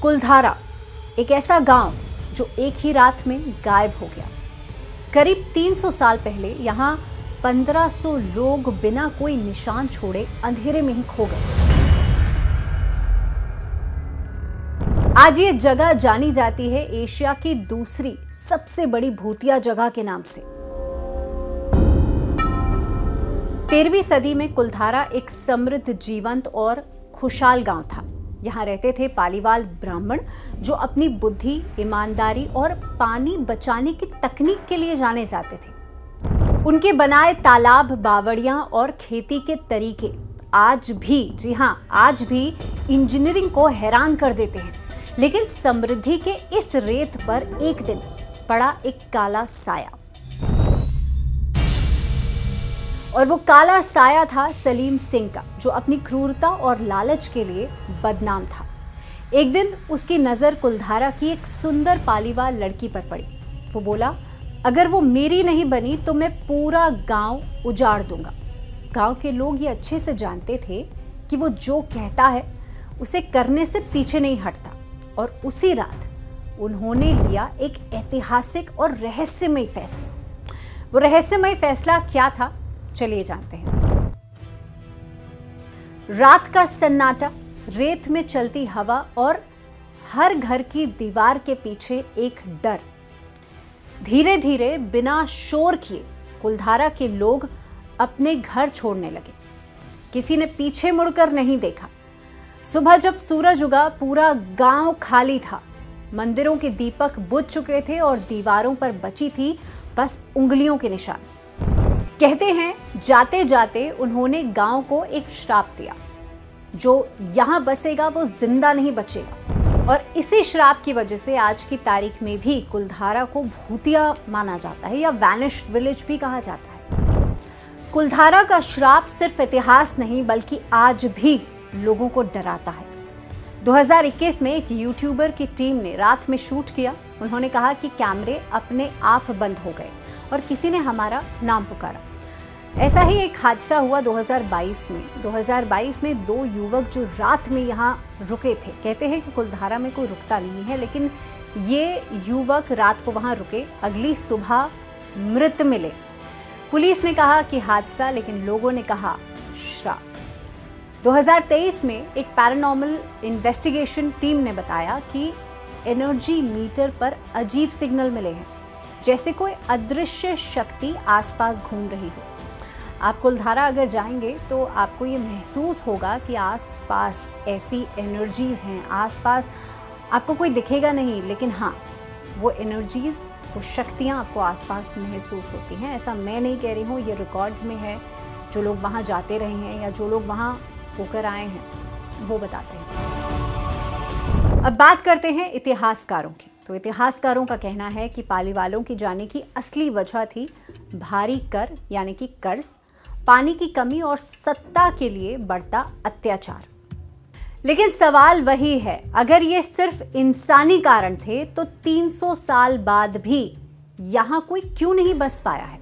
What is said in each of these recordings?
कुलधारा एक ऐसा गांव जो एक ही रात में गायब हो गया। करीब 300 साल पहले यहां 1500 लोग बिना कोई निशान छोड़े अंधेरे में ही खो गए। आज ये जगह जानी जाती है एशिया की दूसरी सबसे बड़ी भूतिया जगह के नाम से। 13वीं सदी में कुलधारा एक समृद्ध, जीवंत और खुशहाल गांव था। यहाँ रहते थे पालीवाल ब्राह्मण जो अपनी बुद्धि, ईमानदारी और पानी बचाने की तकनीक के लिए जाने जाते थे। उनके बनाए तालाब, बावड़ियां और खेती के तरीके आज भी, जी हाँ, आज भी इंजीनियरिंग को हैरान कर देते हैं। लेकिन समृद्धि के इस रेत पर एक दिन पड़ा एक काला साया, और वो काला साया था सलीम सिंह का, जो अपनी क्रूरता और लालच के लिए बदनाम था। एक दिन उसकी नजर कुलधारा की एक सुंदर पालीवाल लड़की पर पड़ी। वो बोला, अगर वो मेरी नहीं बनी तो मैं पूरा गांव उजाड़ दूंगा। गांव के लोग ये अच्छे से जानते थे कि वो जो कहता है उसे करने से पीछे नहीं हटता, और उसी रात उन्होंने लिया एक ऐतिहासिक और रहस्यमय फैसला। वो रहस्यमय फैसला क्या था, चलिए जानते हैं। रात का सन्नाटा, रेत में चलती हवा और हर घर की दीवार के पीछे एक डर। धीरे धीरे बिना शोर किए कुलधारा के लोग अपने घर छोड़ने लगे। किसी ने पीछे मुड़कर नहीं देखा। सुबह जब सूरज उगा, पूरा गांव खाली था। मंदिरों के दीपक बुझ चुके थे और दीवारों पर बची थी बस उंगलियों के निशान। कहते हैं जाते जाते उन्होंने गांव को एक श्राप दिया, जो यहां बसेगा वो जिंदा नहीं बचेगा। और इसी श्राप की वजह से आज की तारीख में भी कुलधारा को भूतिया माना जाता है, या वैनिश्ड विलेज भी कहा जाता है। कुलधारा का श्राप सिर्फ इतिहास नहीं बल्कि आज भी लोगों को डराता है। 2021 में एक यूट्यूबर की टीम ने रात में शूट किया। उन्होंने कहा कि कैमरे अपने आप बंद हो गए और किसी ने हमारा नाम पुकारा। ऐसा ही एक हादसा हुआ 2022 में। 2022 में दो युवक जो रात में यहाँ रुके थे। कहते हैं कि कुलधारा में कोई रुकता नहीं है, लेकिन ये युवक रात को वहाँ रुके, अगली सुबह मृत मिले। पुलिस ने कहा कि हादसा, लेकिन लोगों ने कहा श्राप। 2023 में एक पैरानॉर्मल इन्वेस्टिगेशन टीम ने बताया कि एनर्जी मीटर पर अजीब सिग्नल मिले हैं, जैसे कोई अदृश्य शक्ति आसपास घूम रही हो। आप कुलधारा अगर जाएंगे तो आपको ये महसूस होगा कि आसपास ऐसी एनर्जीज हैं। आसपास आपको कोई दिखेगा नहीं, लेकिन हाँ, वो एनर्जीज, वो शक्तियाँ आपको आसपास महसूस होती हैं। ऐसा मैं नहीं कह रही हूँ, ये रिकॉर्ड्स में है। जो लोग वहाँ जाते रहे हैं या जो लोग वहाँ होकर आए हैं वो बताते हैं। अब बात करते हैं इतिहासकारों की। तो इतिहासकारों का कहना है कि पालीवालों की जाने की असली वजह थी भारी कर, यानी कि कर्ज, पानी की कमी और सत्ता के लिए बढ़ता अत्याचार। लेकिन सवाल वही है, अगर ये सिर्फ इंसानी कारण थे तो 300 साल बाद भी यहां कोई क्यों नहीं बस पाया है?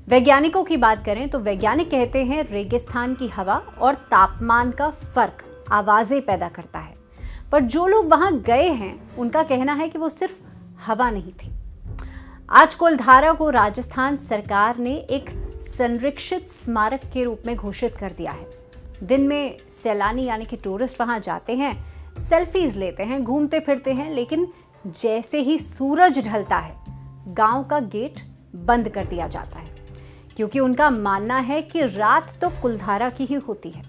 वैज्ञानिकों की बात करें तो वैज्ञानिक कहते हैं रेगिस्तान की हवा और तापमान का फर्क आवाजें पैदा करता है। पर जो लोग वहां गए हैं उनका कहना है कि वो सिर्फ हवा नहीं थी। आज कुलधारा को राजस्थान सरकार ने एक संरक्षित स्मारक के रूप में घोषित कर दिया है। दिन में सैलानी यानी कि टूरिस्ट वहां जाते हैं, सेल्फीज लेते हैं, घूमते फिरते हैं, लेकिन जैसे ही सूरज ढलता है गांव का गेट बंद कर दिया जाता है, क्योंकि उनका मानना है कि रात तो कुलधारा की ही होती है।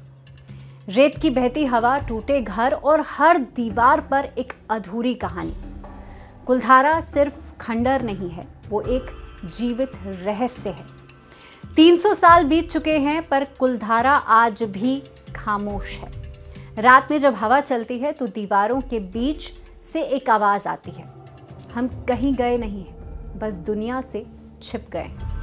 रेत की बहती हवा, टूटे घर और हर दीवार पर एक अधूरी कहानी। कुलधारा सिर्फ खंडर नहीं है, वो एक जीवित रहस्य है। 300 साल बीत चुके हैं पर कुलधारा आज भी खामोश है। रात में जब हवा चलती है तो दीवारों के बीच से एक आवाज आती है, हम कहीं गए नहीं हैं, बस दुनिया से छिप गए हैं।